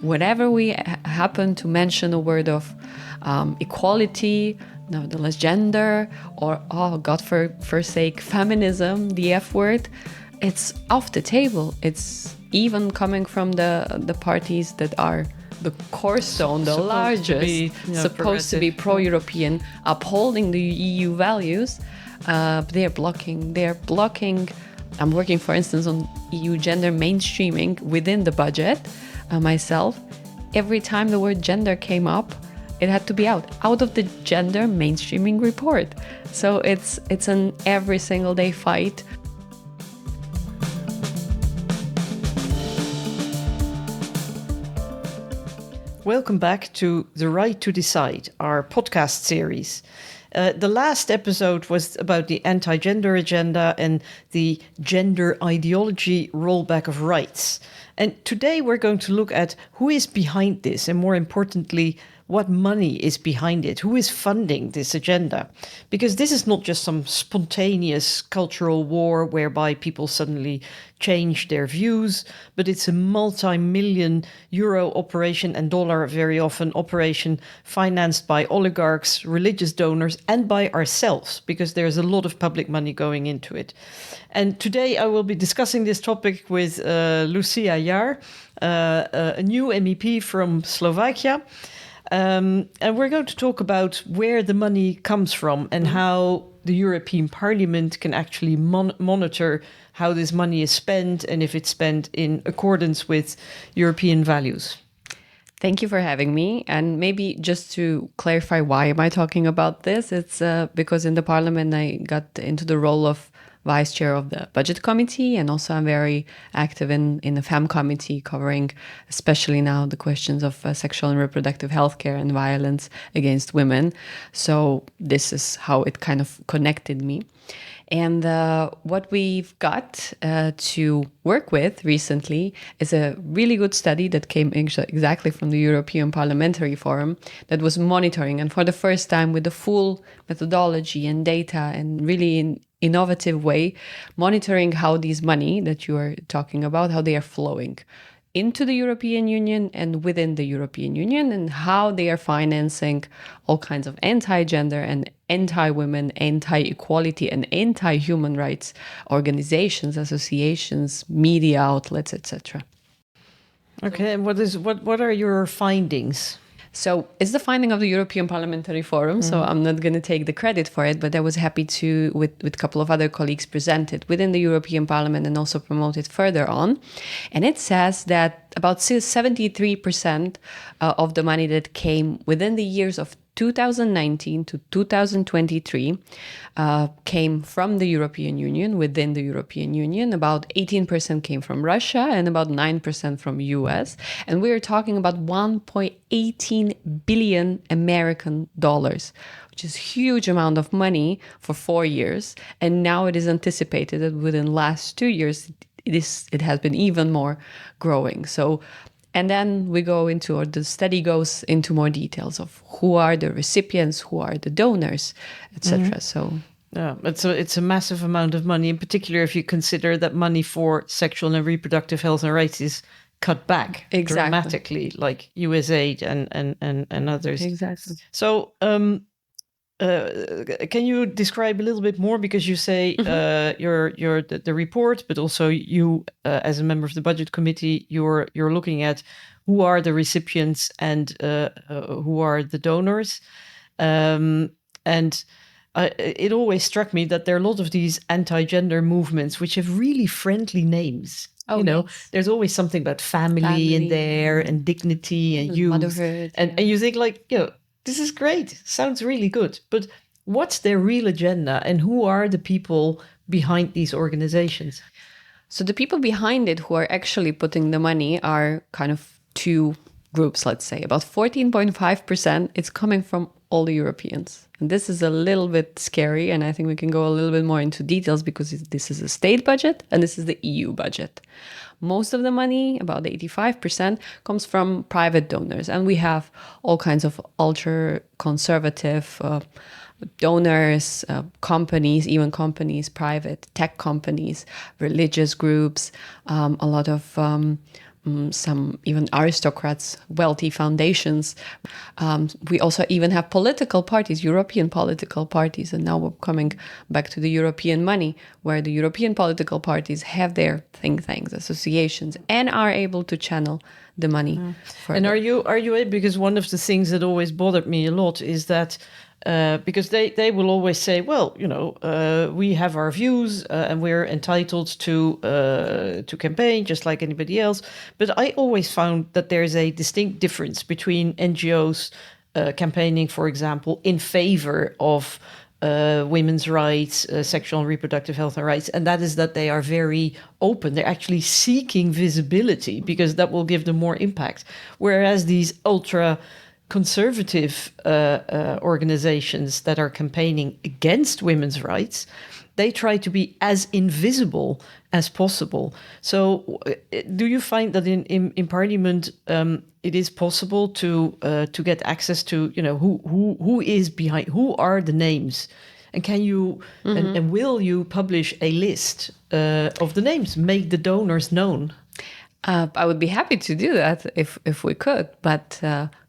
whenever we happen to mention a word of equality, nevertheless gender, or, oh, God forsake, feminism, the F word, it's off the table. It's even coming from the parties that are the cornerstone, the largest, supposed to be pro-European, upholding the EU values. They're blocking. I'm working, for instance, on EU gender mainstreaming within the budget myself. Every time the word gender came up, it had to be out of the gender mainstreaming report. So it's an every single day fight. Welcome back to The Right to Decide, our podcast series. The last episode was about the anti-gender agenda and the gender ideology rollback of rights. And today we're going to look at who is behind this, and more importantly, what money is behind it, who is funding this agenda. Because this is not just some spontaneous cultural war whereby people suddenly change their views, but it's a multi-million euro operation, and dollar very often operation, financed by oligarchs, religious donors, and by ourselves, because there's a lot of public money going into it. And today I will be discussing this topic with Lucia Yar, a new MEP from Slovakia. And we're going to talk about where the money comes from and how the European Parliament can actually monitor how this money is spent and if it's spent in accordance with European values. Thank you for having me. And maybe just to clarify, why am I talking about this? It's because in the Parliament I got into the role of vice chair of the budget committee, and also I'm very active in the FEM committee, covering especially now the questions of sexual and reproductive health care and violence against women. So this is how it kind of connected me. And what we've got to work with recently is a really good study that came exactly from the European Parliamentary Forum that was monitoring, and for the first time with the full methodology and data and really in innovative way, monitoring how these money that you are talking about, how they are flowing into the European Union and within the European Union, and how they are financing all kinds of anti-gender and anti-women, anti-equality and anti-human rights organizations, associations, media outlets, etc. Okay, and what are your findings? So it's the finding of the European Parliamentary Forum, so I'm not going to take the credit for it, but I was happy to, with a couple of other colleagues, present it within the European Parliament and also promote it further on. And it says that about 73% of the money that came within the years of 2019 to 2023 came from the European Union, within the European Union. About 18% came from Russia and about 9% from US. And we are talking about 1.18 billion American dollars, which is a huge amount of money for 4 years. And now it is anticipated that within the last 2 years, it has been even more growing. So, and then we go into, or the study goes into more details of who are the recipients, who are the donors, etc. So yeah, it's a massive amount of money, in particular if you consider that money for sexual and reproductive health and rights is cut back dramatically, like USAID and others. Exactly. So can you describe a little bit more, because you say the report, but also you as a member of the budget committee, you're looking at who are the recipients and who are the donors, and it always struck me that there are a lot of these anti-gender movements which have really friendly names. Oh, you know, yes. There's always something about family in there, and dignity and youth, motherhood, and you think, like, this is great. Sounds really good. But what's their real agenda, and who are the people behind these organizations? So the people behind it who are actually putting the money are kind of two groups, let's say. About 14.5%, it's coming from all the Europeans. And this is a little bit scary, and I think we can go a little bit more into details, because this is a state budget and this is the EU budget. Most of the money, about 85%, comes from private donors. And we have all kinds of ultra-conservative donors, companies, even private tech companies, religious groups, a lot of some even aristocrats, wealthy foundations. We also even have political parties, European political parties, and now we're coming back to the European money, where the European political parties have their think tanks, associations, and are able to channel the money. And are you able, because one of the things that always bothered me a lot is that because they will always say, well, we have our views and we're entitled to campaign just like anybody else. But I always found that there's a distinct difference between NGOs campaigning, for example, in favor of women's rights, sexual and reproductive health and rights, and that is that they are very open. They're actually seeking visibility because that will give them more impact. Whereas these ultra conservative organizations that are campaigning against women's rights, they try to be as invisible as possible. So do you find that in Parliament it is possible to get access to, who is behind, who are the names? And can you and will you publish a list of the names, make the donors known? I would be happy to do that if we could, but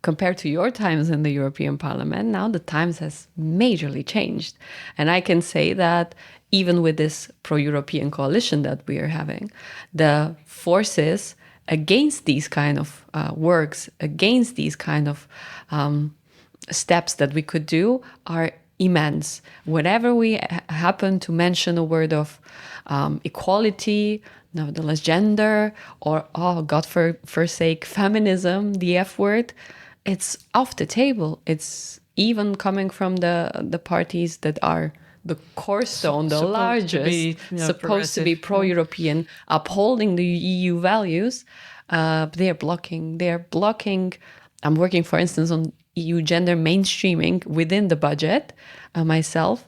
compared to your times in the European Parliament, now the times has majorly changed. And I can say that even with this pro-European coalition that we are having, the forces against these kind of works, against these kind of steps that we could do are immense. Whenever we happen to mention a word of equality, nevertheless gender, or God forsake feminism, the F word, it's off the table. It's even coming from the parties that are the cornerstone, the largest, supposed to be pro-European, upholding the EU values. They're blocking. I'm working, for instance, on EU gender mainstreaming within the budget myself.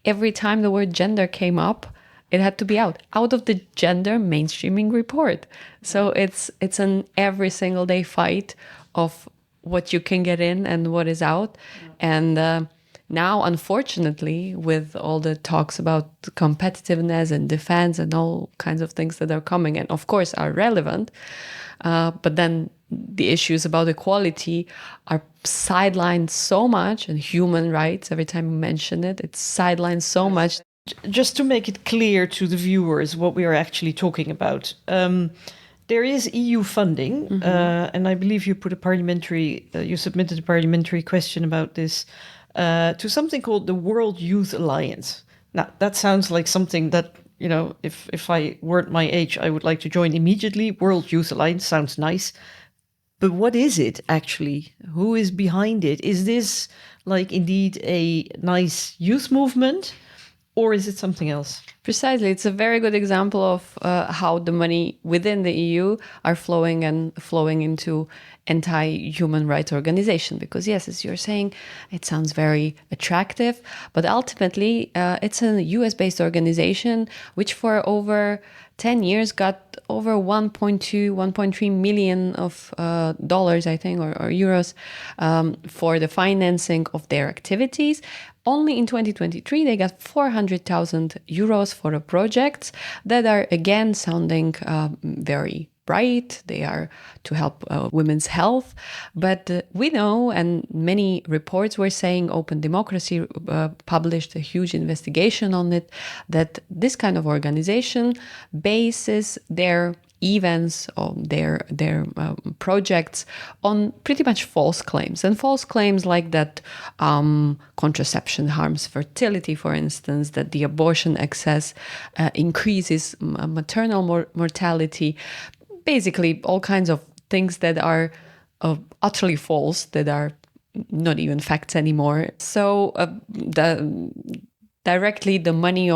Every time the word gender came up, it had to be out of the gender mainstreaming report. So it's an every single day fight of what you can get in and what is out. And now, unfortunately, with all the talks about competitiveness and defense and all kinds of things that are coming and of course are relevant, but then the issues about equality are sidelined so much, and human rights, every time you mention it, it's sidelined so much. Just to make it clear to the viewers what we are actually talking about, there is EU funding, and I believe you you submitted a parliamentary question about this, to something called the World Youth Alliance. Now, that sounds like something that, if I weren't my age, I would like to join immediately. World Youth Alliance sounds nice. But what is it actually? Who is behind it? Is this like indeed a nice youth movement? Or is it something else? Precisely. It's a very good example of how the money within the EU are flowing into anti-human rights organization. Because yes, as you're saying, it sounds very attractive, but ultimately it's a US-based organization which for over 10 years got over 1.2, 1.3 million of dollars, I think, or euros for the financing of their activities. Only in 2023, they got 400,000 euros for the projects that are, again, sounding very bright. They are to help women's health. But we know, and many reports were saying, Open Democracy published a huge investigation on it, that this kind of organization bases their events or their projects on pretty much false claims. And false claims like that contraception harms fertility, for instance, that the abortion excess increases maternal mortality, basically all kinds of things that are utterly false, that are not even facts anymore. So directly the money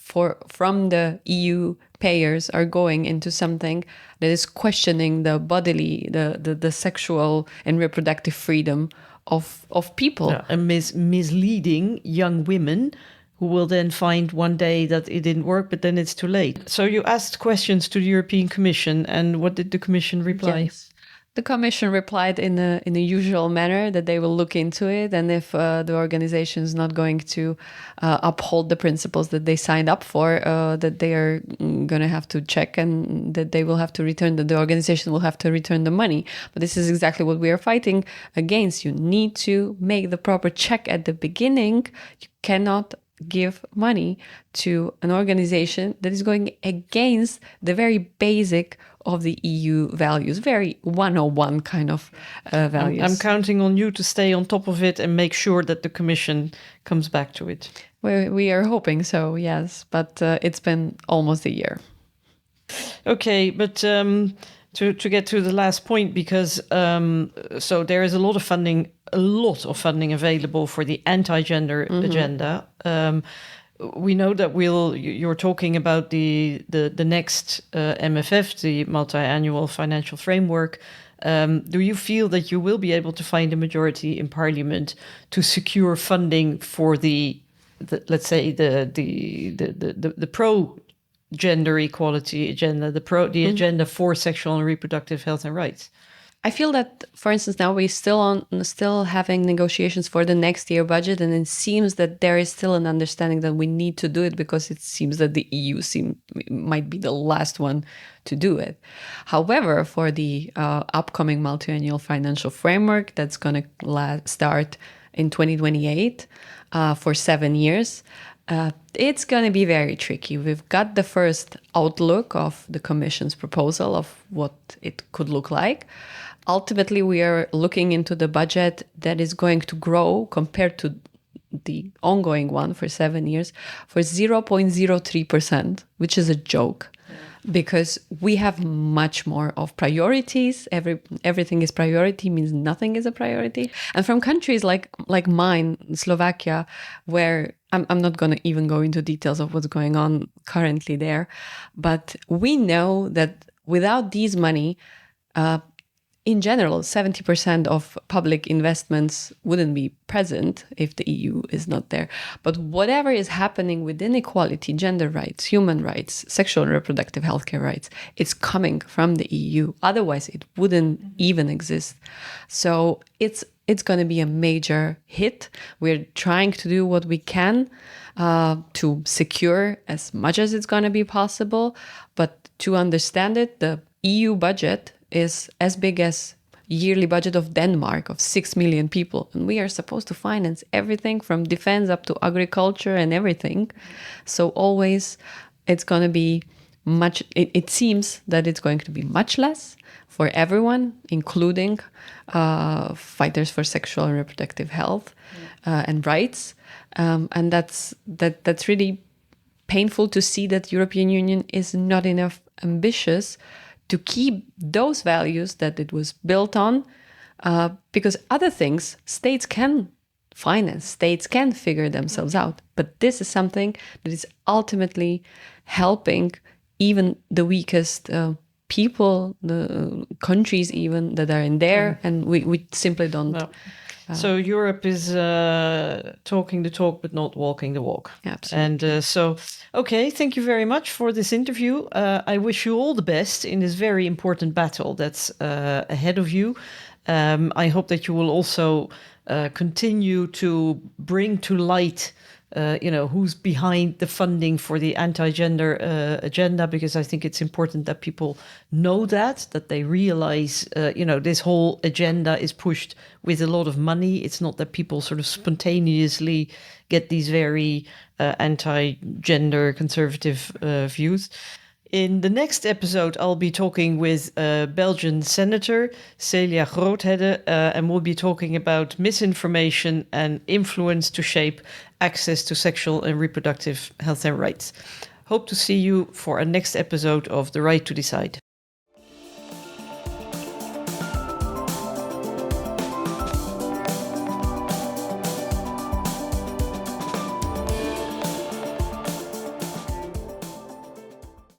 from the EU payers are going into something that is questioning the bodily, the sexual and reproductive freedom of people. Yeah, and misleading young women who will then find one day that it didn't work, but then it's too late. So you asked questions to the European Commission, and what did the Commission reply? Yes. The Commission replied in the usual manner that they will look into it, and if the organization is not going to uphold the principles that they signed up for, that they are going to have to check, and that they will have to return, that the organization will have to return the money. But this is exactly what we are fighting against. You need to make the proper check at the beginning. You cannot give money to an organization that is going against the very basic of the EU values, very 101 kind of values. I'm counting on you to stay on top of it and make sure that the Commission comes back to it. We are hoping so, yes, but it's been almost a year. Okay, but to get to the last point, because so there is a lot of funding available for the anti-gender agenda. We know that you're talking about the next MFF, the multi-annual financial framework. Do you feel that you will be able to find a majority in Parliament to secure funding for the let's say the pro gender equality agenda, the agenda for sexual and reproductive health and rights? I feel that, for instance, now we're still having negotiations for the next year budget, and it seems that there is still an understanding that we need to do it, because it seems that the EU might be the last one to do it. However, for the upcoming multi-annual financial framework that's going to start in 2028 for 7 years, it's going to be very tricky. We've got the first outlook of the Commission's proposal of what it could look like. Ultimately, we are looking into the budget that is going to grow compared to the ongoing one for 7 years for 0.03%, which is a joke. Because we have much more of priorities. Everything is priority means nothing is a priority. And from countries like mine, Slovakia, where I'm not going to even go into details of what's going on currently there, but we know that without these money, in general, 70% of public investments wouldn't be present if the EU is not there. But whatever is happening within equality, gender rights, human rights, sexual and reproductive healthcare rights, it's coming from the EU. Otherwise, it wouldn't even exist. So it's going to be a major hit. We're trying to do what we can to secure as much as it's going to be possible. But to understand it, the EU budget is as big as yearly budget of Denmark of 6 million people. And we are supposed to finance everything from defense up to agriculture and everything. So always it's going to be much, it seems that it's going to be much less for everyone, including fighters for sexual and reproductive health and rights. And that's really painful to see that European Union is not enough ambitious to keep those values that it was built on, because other things states can finance, states can figure themselves out. But this is something that is ultimately helping even the weakest people, the countries even that are in there, and we simply don't. No. So Europe is talking the talk, but not walking the walk. Absolutely. And okay, thank you very much for this interview. I wish you all the best in this very important battle that's ahead of you. I hope that you will also continue to bring to light who's behind the funding for the anti-gender agenda, because I think it's important that people know that they realize, this whole agenda is pushed with a lot of money. It's not that people sort of spontaneously get these very anti-gender conservative views. In the next episode, I'll be talking with Belgian Senator Celia Groothede, and we'll be talking about misinformation and influence to shape access to sexual and reproductive health and rights. Hope to see you for a next episode of The Right to Decide.